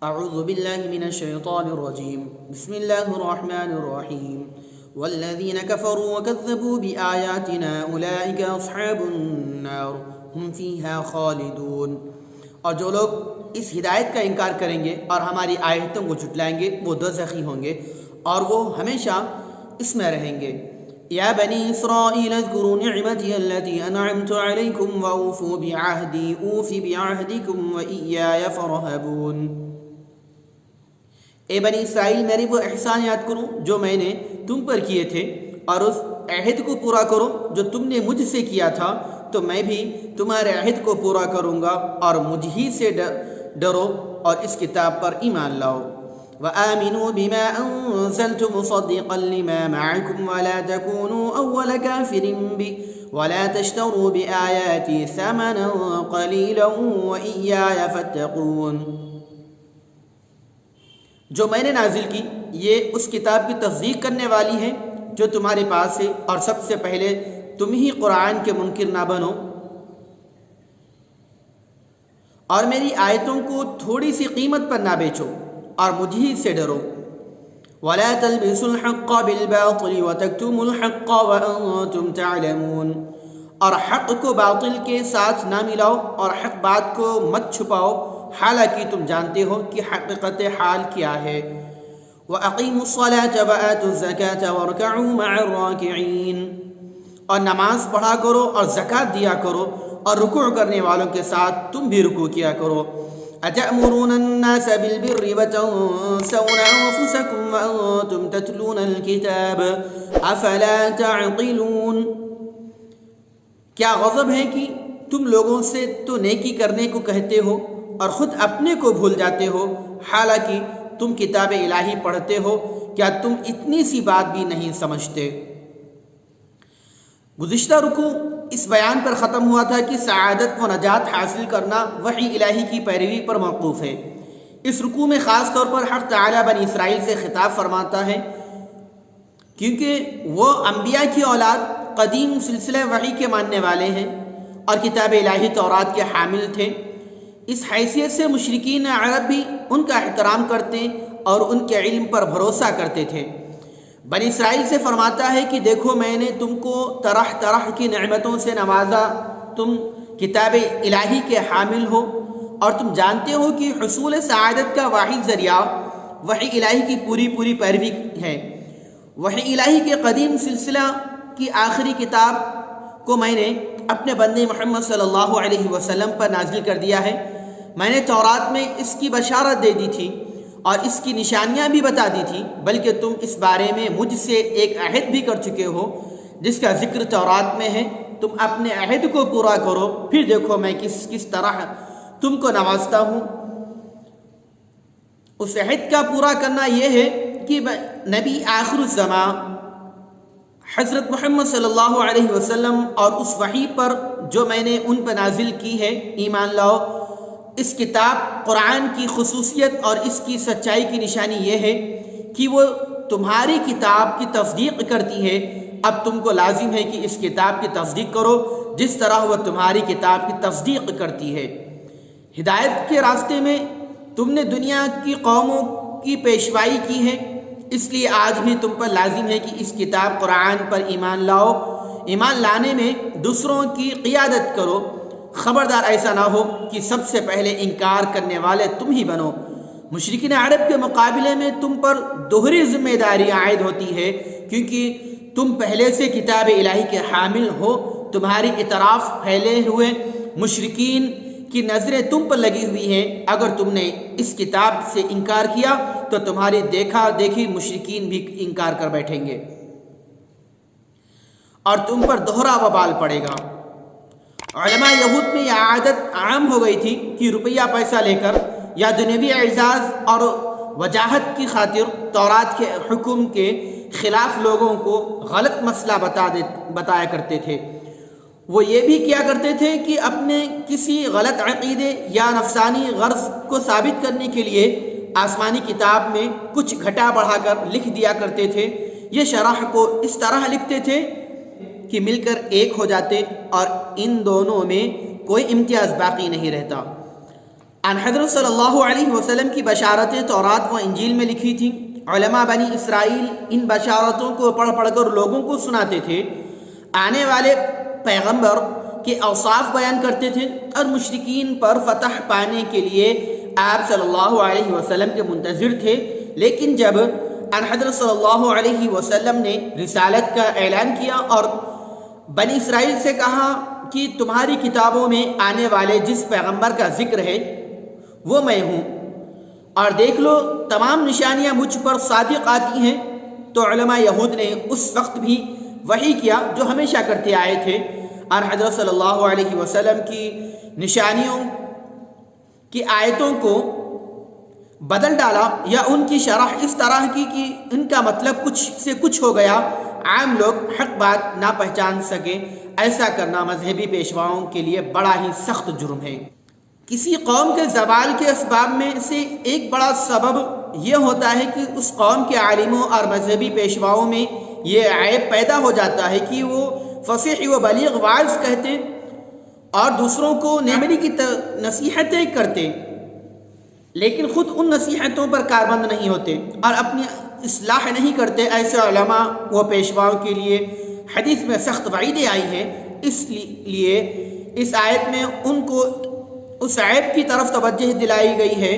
اعوذ باللہ من الشیطان الرجیم بسم اللہ الرحمن الرحیم والذین کفروا وکذبوا بآیاتنا اولئک اصحاب النار هم فیہا خالدون، اور جو لوگ اس ہدایت کا انکار کریں گے اور ہماری آیتوں کو جھٹلائیں گے وہ دوزخی ہوں گے اور وہ ہمیشہ اس میں رہیں گے۔ یا بنی اسرائیل اذکروا نعمتی التي انعمت علیکم واوفوا بعہدی اوف بعہدکم وإیای فارہبون۔ اے بنی اسرائیل، میری وہ احسان یاد کرو جو میں نے تم پر کیے تھے، اور اس عہد کو پورا کرو جو تم نے مجھ سے کیا تھا، تو میں بھی تمہارے عہد کو پورا کروں گا، اور مجھ ہی سے ڈرو اور اس کتاب پر ایمان لاؤ۔ وآمنوا بما انزلت مصدقا لما معكم ولا تكونوا اول كافر به ولا تشتروا بآياتي ثمنا قليلا وإياي فاتقون۔ جو میں نے نازل کی یہ اس کتاب کی تصدیق کرنے والی ہے جو تمہارے پاس ہے، اور سب سے پہلے تم ہی قرآن کے منکر نہ بنو، اور میری آیتوں کو تھوڑی سی قیمت پر نہ بیچو، اور مجھ ہی سے ڈرو۔ وَلَا تَلْبِسُوا الْحَقَّ بِالْبَاطِلِ وَتَكْتُمُوا الْحَقَّ وَأَنْتُمْ تَعْلَمُونَ، اور حق کو باطل کے ساتھ نہ ملاؤ اور حق بات کو مت چھپاؤ حالانکہ تم جانتے ہو کہ حقیقت حال کیا ہے۔ وَأَقِيمُوا الصَّلَاةَ وَآتُوا الزَّكَاةَ وَارْكَعُوا مَعَ الرَّاكِعِينَ، اور نماز پڑھا کرو اور زکوٰۃ دیا کرو اور رکوع کرنے والوں کے ساتھ تم بھی رکوع کیا کرو۔ أَتَأْمُرُونَ النَّاسَ بِالْبِرِّ وَتَنْسَوْنَ أَنفُسَكُمْ وَأَنْتُمْ تَتْلُونَ الْكِتَابَ أَفَلَا تَعْقِلُونَ، کیا غضب ہے کہ تم لوگوں سے تو نیکی کرنے کو کہتے ہو اور خود اپنے کو بھول جاتے ہو، حالانکہ تم کتاب الہی پڑھتے ہو، کیا تم اتنی سی بات بھی نہیں سمجھتے؟ گزشتہ رکوع اس بیان پر ختم ہوا تھا کہ سعادت و نجات حاصل کرنا وحی الہی کی پیروی پر موقوف ہے۔ اس رکوع میں خاص طور پر حق تعالیٰ بنی اسرائیل سے خطاب فرماتا ہے، کیونکہ وہ انبیاء کی اولاد قدیم سلسلہ وحی کے ماننے والے ہیں اور کتاب الہی تورات کے حامل تھے۔ اس حیثیت سے مشرکین عرب بھی ان کا احترام کرتے اور ان کے علم پر بھروسہ کرتے تھے۔ بنی اسرائیل سے فرماتا ہے کہ دیکھو میں نے تم کو طرح طرح کی نعمتوں سے نوازا، تم کتاب الہی کے حامل ہو، اور تم جانتے ہو کہ حصول سعادت کا واحد ذریعہ وحی الہی کی پوری پیروی ہے۔ وحی الہی کے قدیم سلسلہ کی آخری کتاب کو میں نے اپنے بندے محمد صلی اللہ علیہ وسلم پر نازل کر دیا ہے۔ میں نے تورات میں اس کی بشارت دے دی تھی اور اس کی نشانیاں بھی بتا دی تھی، بلکہ تم اس بارے میں مجھ سے ایک عہد بھی کر چکے ہو جس کا ذکر تورات میں ہے۔ تم اپنے عہد کو پورا کرو، پھر دیکھو میں کس طرح تم کو نوازتا ہوں۔ اس عہد کا پورا کرنا یہ ہے کہ نبی آخر الزمان حضرت محمد صلی اللہ علیہ وسلم اور اس وحی پر جو میں نے ان پر نازل کی ہے ایمان لاؤ۔ اس کتاب قرآن کی خصوصیت اور اس کی سچائی کی نشانی یہ ہے کہ وہ تمہاری کتاب کی تصدیق کرتی ہے۔ اب تم کو لازم ہے کہ اس کتاب کی تصدیق کرو جس طرح وہ تمہاری کتاب کی تصدیق کرتی ہے۔ ہدایت کے راستے میں تم نے دنیا کی قوموں کی پیشوائی کی ہے، اس لیے آج بھی تم پر لازم ہے کہ اس کتاب قرآن پر ایمان لاؤ۔ ایمان لانے میں دوسروں کی قیادت کرو، خبردار ایسا نہ ہو کہ سب سے پہلے انکار کرنے والے تم ہی بنو۔ مشرکین عرب کے مقابلے میں تم پر دوہری ذمہ داری عائد ہوتی ہے، کیونکہ تم پہلے سے کتاب الہی کے حامل ہو۔ تمہاری اطراف پھیلے ہوئے مشرکین کی نظریں تم پر لگی ہوئی ہیں۔ اگر تم نے اس کتاب سے انکار کیا تو تمہاری دیکھا دیکھی مشرکین بھی انکار کر بیٹھیں گے اور تم پر دوہرا وبال پڑے گا۔ علماء یہود میں یہ عادت عام ہو گئی تھی کہ روپیہ پیسہ لے کر یا دنیوی اعزاز اور وجاہت کی خاطر تورات کے حکم کے خلاف لوگوں کو غلط مسئلہ بتایا کرتے تھے۔ وہ یہ بھی کیا کرتے تھے کہ اپنے کسی غلط عقیدے یا نفسانی غرض کو ثابت کرنے کے لیے آسمانی کتاب میں کچھ گھٹا بڑھا کر لکھ دیا کرتے تھے۔ یہ شرح کو اس طرح لکھتے تھے کہ مل کر ایک ہو جاتے اور ان دونوں میں کوئی امتیاز باقی نہیں رہتا۔ ان حضرت صلی اللہ علیہ وسلم کی بشارتیں تورات و انجیل میں لکھی تھیں۔ علماء بنی اسرائیل ان بشارتوں کو پڑھ پڑھ کر لوگوں کو سناتے تھے، آنے والے پیغمبر کے اوصاف بیان کرتے تھے اور مشرکین پر فتح پانے کے لیے آپ صلی اللہ علیہ وسلم کے منتظر تھے۔ لیکن جب ان حضرت صلی اللہ علیہ وسلم نے رسالت کا اعلان کیا اور بنی اسرائیل سے کہا کہ تمہاری کتابوں میں آنے والے جس پیغمبر کا ذکر ہے وہ میں ہوں، اور دیکھ لو تمام نشانیاں مجھ پر صادق آتی ہیں، تو علماء یہود نے اس وقت بھی وحی کیا جو ہمیشہ کرتے آئے تھے، اور حضرت صلی اللہ علیہ وسلم کی نشانیوں کی آیتوں کو بدل ڈالا یا ان کی شرح اس طرح کی کہ ان کا مطلب کچھ سے کچھ ہو گیا، عام لوگ حق بات نہ پہچان سکے۔ ایسا کرنا مذہبی پیشواؤں کے لیے بڑا ہی سخت جرم ہے۔ کسی قوم کے زوال کے اسباب میں سے ایک بڑا سبب یہ ہوتا ہے کہ اس قوم کے عالموں اور مذہبی پیشواؤں میں یہ عیب پیدا ہو جاتا ہے کہ وہ فصیح و بلیغ واعظ کہتے اور دوسروں کو نیمری کی نصیحتیں کرتے، لیکن خود ان نصیحتوں پر کاربند نہیں ہوتے اور اپنی اصلاح نہیں کرتے۔ ایسے علماء و پیشواؤں کے لیے حدیث میں سخت وعیدیں آئی ہیں، اس لیے اس آیت میں ان کو اس عیب کی طرف توجہ دلائی گئی ہے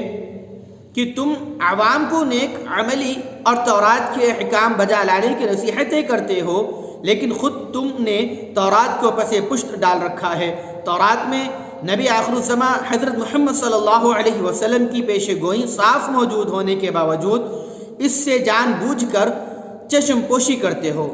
کہ تم عوام کو نیک عملی اور تورات کے احکام بجا لانے کی نصیحتیں کرتے ہو، لیکن خود تم نے تورات کو پس پشت ڈال رکھا ہے۔ تورات میں نبی آخر الزماں حضرت محمد صلی اللہ علیہ وسلم کی پیش گوئی صاف موجود ہونے کے باوجود اس سے جان بوجھ کر چشم پوشی کرتے ہو۔